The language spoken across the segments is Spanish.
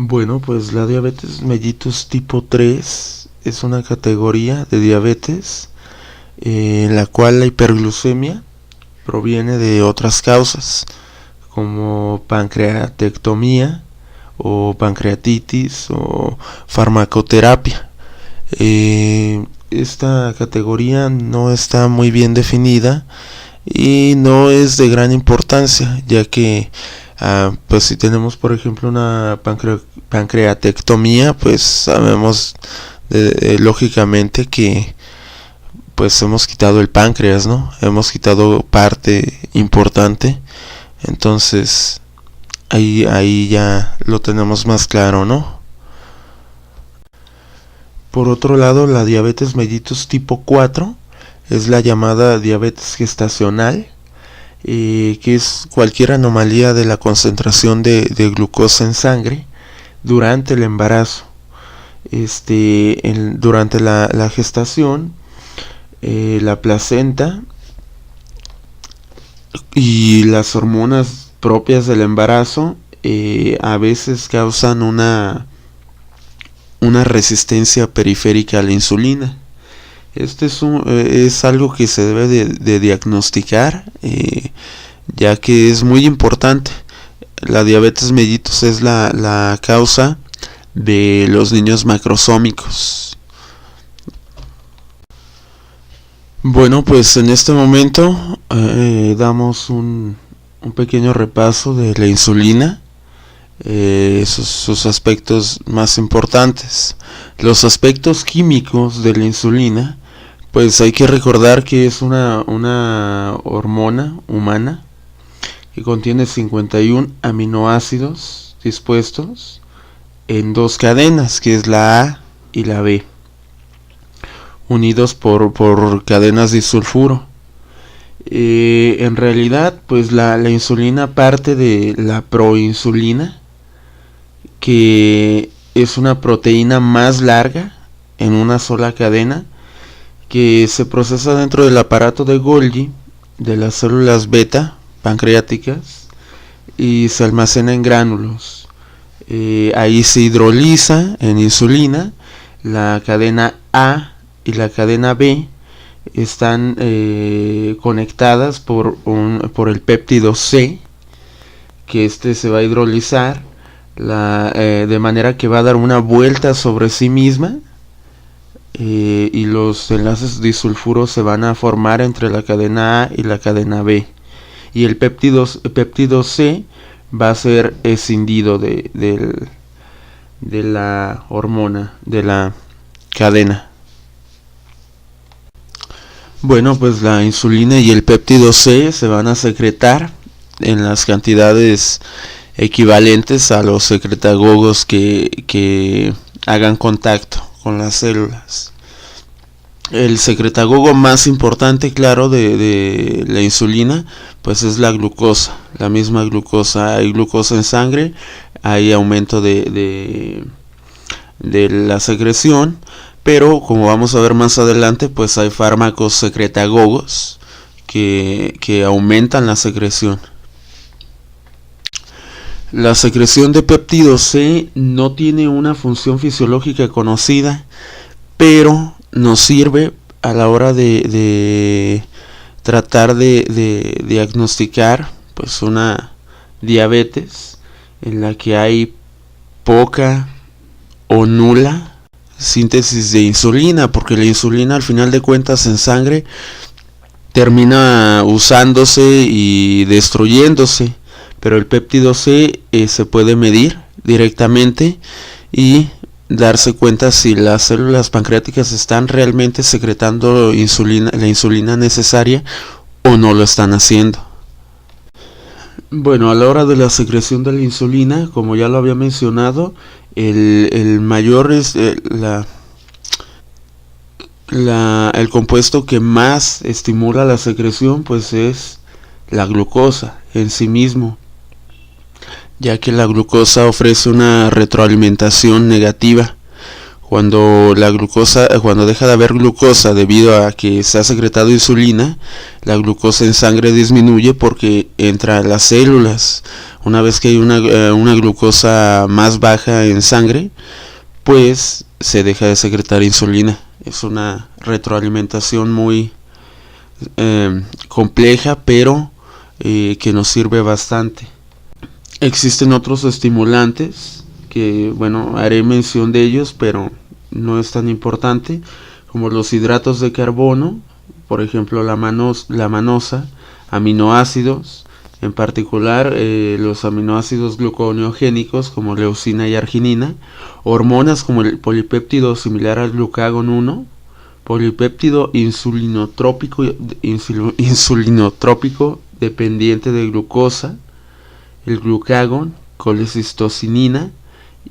Bueno, pues la diabetes mellitus tipo 3 es una categoría de diabetes en la cual la hiperglucemia proviene de otras causas como pancreatectomía o pancreatitis o farmacoterapia. Esta categoría no está muy bien definida y no es de gran importancia, ya que pues si tenemos por ejemplo una pancreatectomía, pues sabemos lógicamente que pues hemos quitado el páncreas, ¿no? Hemos quitado parte importante, entonces ahí ya lo tenemos más claro, ¿no? Por otro lado, la diabetes mellitus tipo 4 es la llamada diabetes gestacional, que es cualquier anomalía de la concentración de glucosa en sangre durante el embarazo. Durante la gestación, la placenta y las hormonas propias del embarazo a veces causan una resistencia periférica a la insulina. Es algo que se debe de diagnosticar, ya que es muy importante. La diabetes mellitus es la causa de los niños macrosómicos. Bueno, pues en este momento damos un pequeño repaso de la insulina. Sus aspectos más importantes. Los aspectos químicos de la insulina, pues hay que recordar que es una hormona humana que contiene 51 aminoácidos dispuestos en dos cadenas, que es la A y la B, unidos por cadenas disulfuro. En realidad, pues la insulina parte de la proinsulina, que es una proteína más larga en una sola cadena que se procesa dentro del aparato de Golgi de las células beta pancreáticas y se almacena en gránulos. Ahí se hidroliza en insulina. La cadena A y la cadena B están conectadas por el péptido C, que se va a hidrolizar de manera que va a dar una vuelta sobre sí misma, y los enlaces disulfuros se van a formar entre la cadena A y la cadena B, y el péptido C va a ser escindido de la hormona, de la cadena. Bueno, pues la insulina y el péptido C se van a secretar en las cantidades equivalentes a los secretagogos que hagan contacto con las células. El secretagogo más importante, claro, de la insulina, pues es la glucosa, la misma glucosa. Hay glucosa en sangre, hay aumento de la secreción, pero como vamos a ver más adelante, pues hay fármacos secretagogos que aumentan la secreción. La secreción de péptido C no tiene una función fisiológica conocida, pero nos sirve a la hora de tratar de diagnosticar pues una diabetes en la que hay poca o nula síntesis de insulina, porque la insulina al final de cuentas en sangre termina usándose y destruyéndose, pero el péptido C se puede medir directamente y darse cuenta si las células pancreáticas están realmente secretando la insulina necesaria o no lo están haciendo. Bueno, a la hora de la secreción de la insulina, como ya lo había mencionado, el mayor es el compuesto que más estimula la secreción, pues es la glucosa en sí mismo, ya que la glucosa ofrece una retroalimentación negativa. Cuando deja de haber glucosa debido a que se ha secretado insulina, la glucosa en sangre disminuye porque entra a las células. Una vez que hay una glucosa más baja en sangre, pues se deja de secretar insulina. Es una retroalimentación muy compleja, pero que nos sirve bastante. Existen otros estimulantes que, bueno, haré mención de ellos, pero no es tan importante, como los hidratos de carbono, por ejemplo la manosa, aminoácidos, en particular los aminoácidos gluconeogénicos como leucina y arginina, hormonas como el polipéptido similar al glucagón 1, polipéptido insulinotrópico dependiente de glucosa, el glucagón, colecistocinina,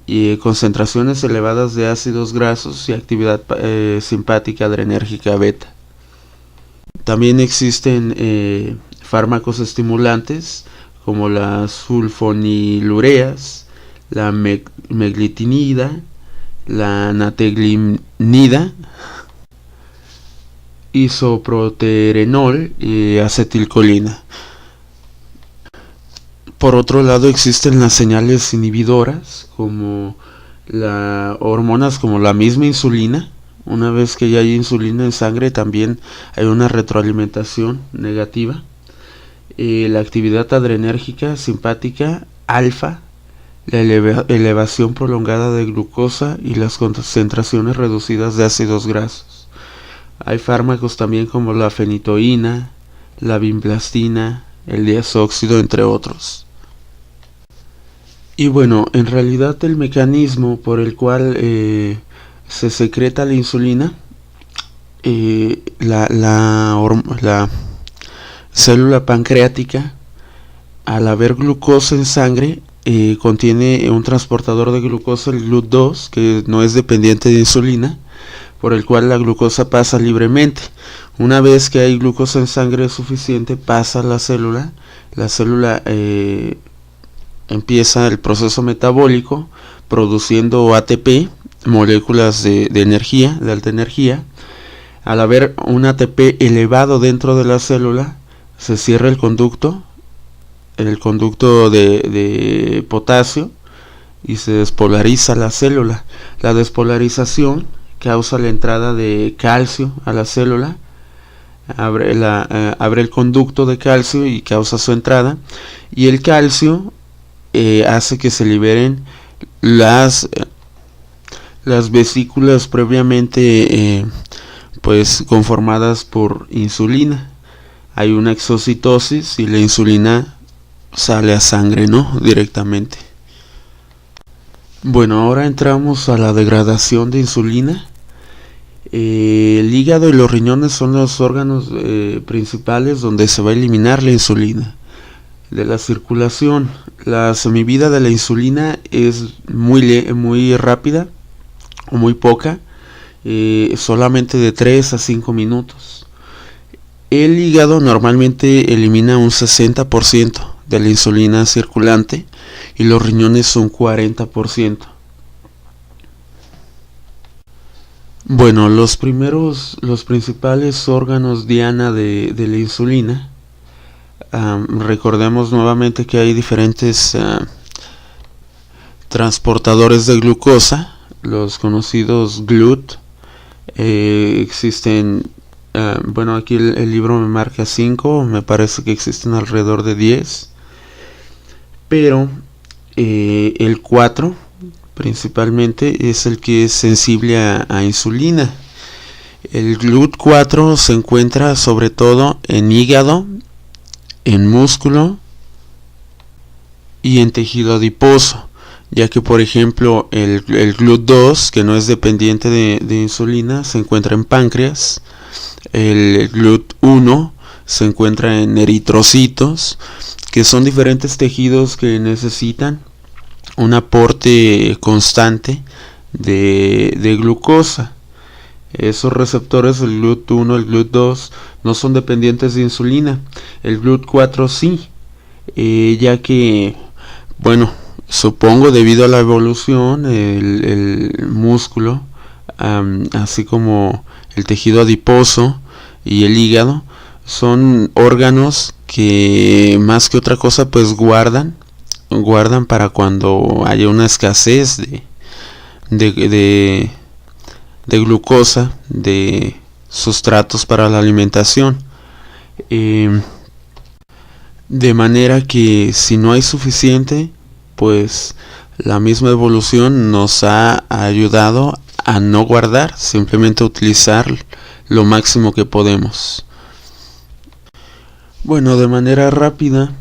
y concentraciones elevadas de ácidos grasos y actividad simpática adrenérgica beta. También existen fármacos estimulantes como las sulfonilureas, la meglitinida, la nateglimnida, isoproterenol y acetilcolina. Por otro lado, existen las señales inhibidoras, como hormonas como la misma insulina. Una vez que ya hay insulina en sangre, también hay una retroalimentación negativa. La actividad adrenérgica simpática alfa, la elevación prolongada de glucosa y las concentraciones reducidas de ácidos grasos. Hay fármacos también como la fenitoína, la vinblastina, el diazóxido, entre otros. Y bueno, en realidad el mecanismo por el cual se secreta la insulina, la célula pancreática, al haber glucosa en sangre, contiene un transportador de glucosa, el GLUT2, que no es dependiente de insulina, por el cual la glucosa pasa libremente. Una vez que hay glucosa en sangre suficiente, pasa a la célula empieza el proceso metabólico produciendo ATP, moléculas de energía, de alta energía. Al haber un ATP elevado dentro de la célula, se cierra el conducto de potasio, y se despolariza la célula. La despolarización causa la entrada de calcio a la célula, abre el conducto de calcio y causa su entrada, y el calcio hace que se liberen las vesículas previamente pues conformadas por insulina. Hay una exocitosis y la insulina sale a sangre, ¿no? Directamente. Bueno, ahora entramos a la degradación de insulina. El hígado y los riñones son los órganos principales donde se va a eliminar la insulina de la circulación. La semivida de la insulina es muy rápida o muy poca, solamente de 3 a 5 minutos. El hígado normalmente elimina un 60% de la insulina circulante y los riñones un 40%. Bueno, los principales órganos diana de la insulina. Recordemos nuevamente que hay diferentes transportadores de glucosa, los conocidos GLUT. Existen, bueno, aquí el libro me marca 5, me parece que existen alrededor de 10, pero el 4 principalmente es el que es sensible a insulina. El GLUT4 se encuentra sobre todo en hígado, en músculo y en tejido adiposo, ya que por ejemplo el GLUT2, que no es dependiente de insulina, se encuentra en páncreas. El GLUT1 se encuentra en eritrocitos, que son diferentes tejidos que necesitan un aporte constante de glucosa. Esos receptores, el GLUT1, el GLUT2, no son dependientes de insulina. El GLUT4 sí, ya que, bueno, supongo debido a la evolución, el músculo así como el tejido adiposo y el hígado, son órganos que más que otra cosa pues guardan para cuando haya una escasez de glucosa, de sustratos para la alimentación, de manera que si no hay suficiente, pues la misma evolución nos ha ayudado a no guardar, simplemente utilizar lo máximo que podemos. Bueno, de manera rápida,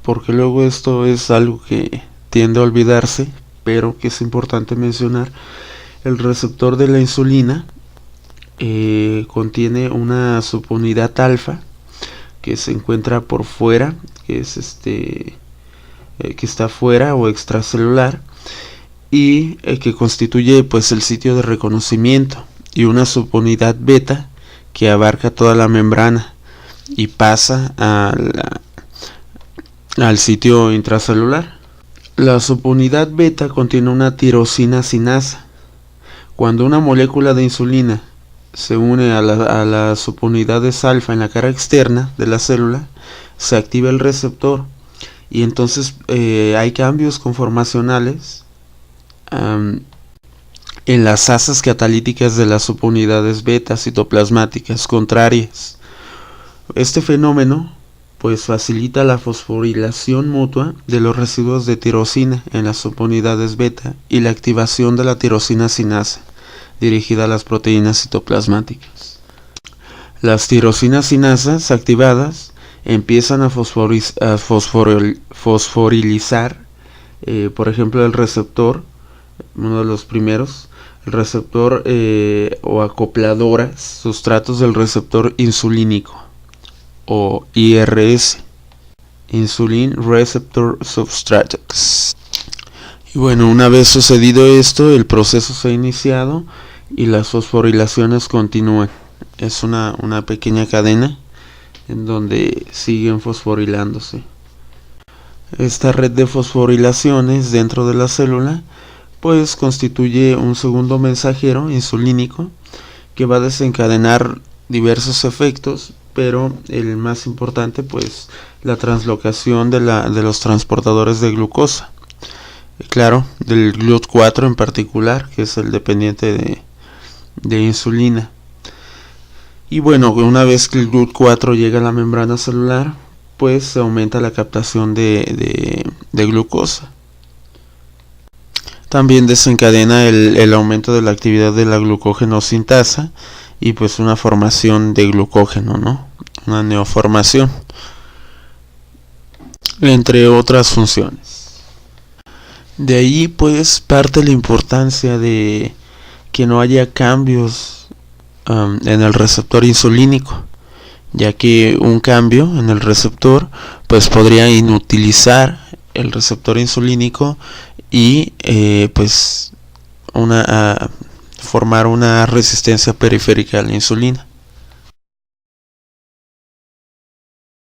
porque luego esto es algo que tiende a olvidarse, pero que es importante mencionar, el receptor de la insulina contiene una subunidad alfa que se encuentra por fuera, que es que está fuera o extracelular, y que constituye pues el sitio de reconocimiento, y una subunidad beta que abarca toda la membrana y pasa al sitio intracelular. La subunidad beta contiene una tirosina sinasa. Cuando una molécula de insulina se une a las subunidades alfa en la cara externa de la célula, se activa el receptor, y entonces hay cambios conformacionales en las asas catalíticas de las subunidades beta citoplasmáticas contrarias. Este fenómeno pues facilita la fosforilación mutua de los residuos de tirosina en las subunidades beta y la activación de la tirosina sinasa dirigida a las proteínas citoplasmáticas. Las tirosinas sinasas activadas empiezan a fosforilizar, por ejemplo, el receptor, uno de los primeros, el receptor o acopladoras, sustratos del receptor insulínico, o IRS, Insulin Receptor Substrates. Y bueno, una vez sucedido esto, el proceso se ha iniciado y las fosforilaciones continúan. Es una pequeña cadena en donde siguen fosforilándose. Esta red de fosforilaciones dentro de la célula pues constituye un segundo mensajero insulínico que va a desencadenar diversos efectos, pero el más importante pues la translocación de los transportadores de glucosa, claro, del GLUT4 en particular, que es el dependiente de insulina. Y bueno, una vez que el GLUT4 llega a la membrana celular, pues se aumenta la captación de glucosa. También desencadena el aumento de la actividad de la glucógeno-sintasa y pues una formación de glucógeno, ¿no? Una neoformación, entre otras funciones. De ahí pues parte la importancia de que no haya cambios en el receptor insulínico, ya que un cambio en el receptor pues podría inutilizar el receptor insulínico y pues formar una resistencia periférica a la insulina.